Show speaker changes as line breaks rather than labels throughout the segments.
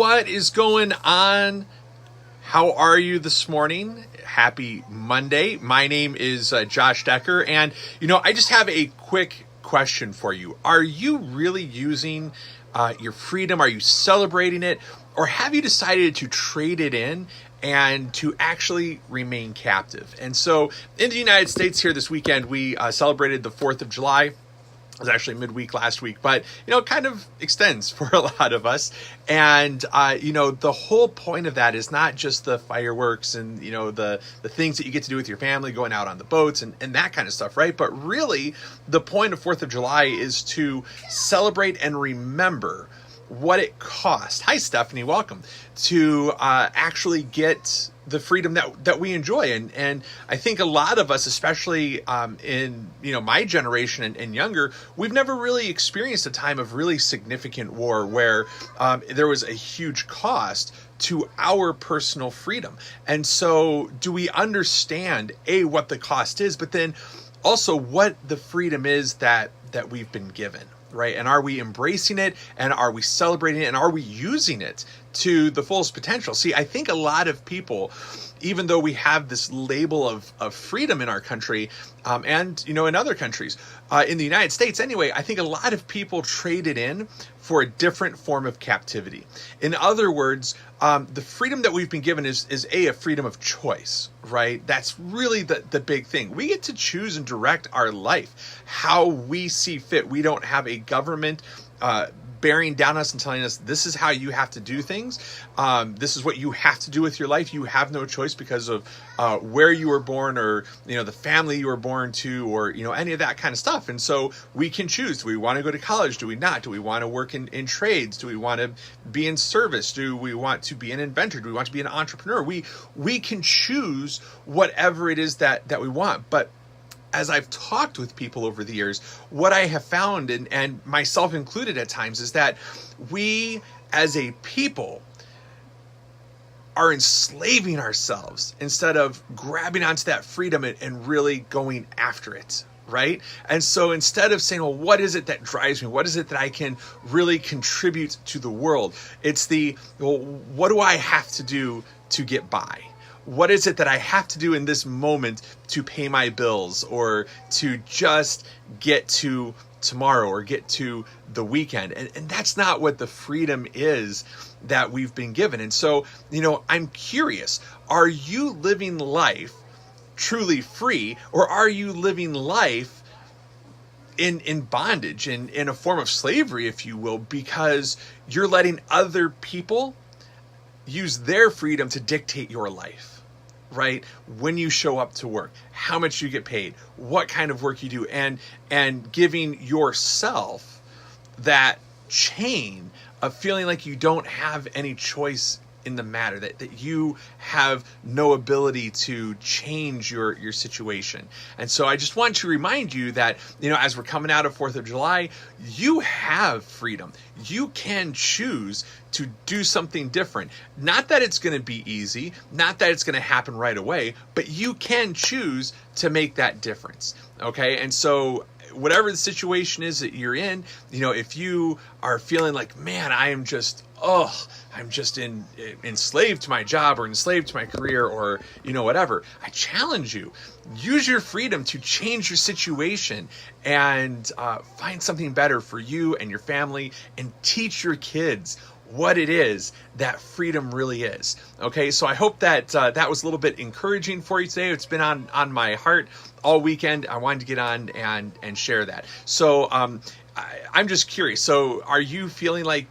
What is going on? How are you this morning? Happy Monday. My name is Josh Decker, and I just have a quick question for you. Are you really using your freedom? Are you celebrating it? Or have you decided to trade it in and to actually remain captive? And so in the United States here this weekend, we celebrated the 4th of July. It was actually midweek last week, but it kind of extends for a lot of us. And the whole point of that is not just the fireworks and the things that you get to do with your family, going out on the boats and that kind of stuff, right? But really, the point of 4th of July is to celebrate and remember what it cost. Hi, Stephanie, welcome, to actually get the freedom that we enjoy. And I think a lot of us, especially in my generation and younger, we've never really experienced a time of really significant war where there was a huge cost to our personal freedom. And so do we understand, what the cost is, but then also what the freedom is that we've been given? Right? And are we embracing it? And are we celebrating it? And are we using it to the fullest potential? See, I think a lot of people, even though we have this label of freedom in our country, and in other countries, in the United States anyway, I think a lot of people trade it in for a different form of captivity. In other words, the freedom that we've been given is a freedom of choice, right? That's really the big thing. We get to choose and direct our life how we see fit. We don't have a government bearing down us and telling us this is how you have to do things. This is what you have to do with your life. You have no choice because of where you were born, or the family you were born to, or any of that kind of stuff. And so we can choose. Do we want to go to college? Do we not? Do we want to work in trades? Do we want to be in service? Do we want to be an inventor? Do we want to be an entrepreneur? We can choose whatever it is that we want. But as I've talked with people over the years, what I have found, and myself included at times, is that we as a people are enslaving ourselves instead of grabbing onto that freedom and really going after it, right? And so instead of saying, well, what is it that drives me? What is it that I can really contribute to the world? It's what do I have to do to get by? What is it that I have to do in this moment to pay my bills, or to just get to tomorrow, or get to the weekend? And that's not what the freedom is that we've been given. And so, I'm curious, are you living life truly free, or are you living life in bondage, in a form of slavery, if you will, because you're letting other people use their freedom to dictate your life, right? When you show up to work, how much you get paid, what kind of work you do, and giving yourself that chain of feeling like you don't have any choice in the matter, that you have no ability to change your situation. And so I just want to remind you that, as we're coming out of 4th of July, you have freedom. You can choose to do something different. Not that it's going to be easy, not that it's going to happen right away, but you can choose to make that difference. Okay? And so whatever the situation is that you're in, if you are feeling like, man, I'm just enslaved to my job, or enslaved to my career, or whatever, I challenge you, use your freedom to change your situation and find something better for you and your family, and teach your kids what it is that freedom really is. Okay, so I hope that that was a little bit encouraging for you today. It's been on my heart all weekend. I wanted to get on and share that. So I'm just curious. So are you feeling like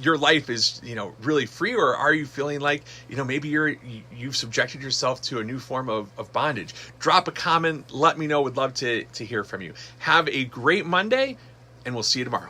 your life is really free, or are you feeling like maybe you've subjected yourself to a new form of bondage? Drop a comment, let me know. Would love to hear from you. Have a great Monday, and we'll see you tomorrow.